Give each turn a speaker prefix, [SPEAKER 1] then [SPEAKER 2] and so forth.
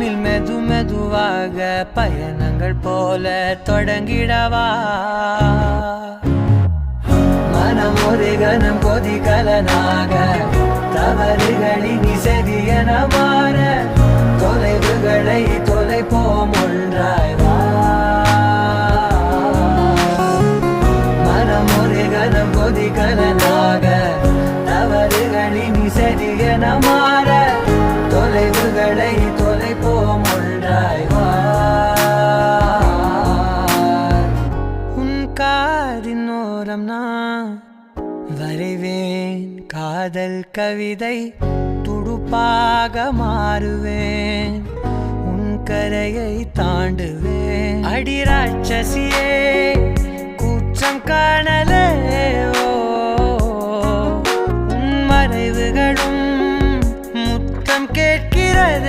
[SPEAKER 1] நம்மில் மெது மெதுவாக பயணங்கள் போல தொடங்கிடவா மனம் ஒரு கணம் கொதிகலனாக தவறுகளின் இசையென மாற தொலைவுகளை தொலைப்போம் ஒன்றாய் வா மனம் ஒரு கணம் கொதிகலனாக தவறுகளின் இசையென மாற தொலைவுகளை தொலைப்போம் ஒன்றாய் வா உன் காதின் ஓரம் நான் வரைவேன் காதல் கவிதை துடுப்பாக மாறுவேன் உன் கரையை தாண்டுவேன் அடி ராட்சசியே கூச்சம் காணலே உன் மறைவுகளும் முத்தம் கேட்கிறது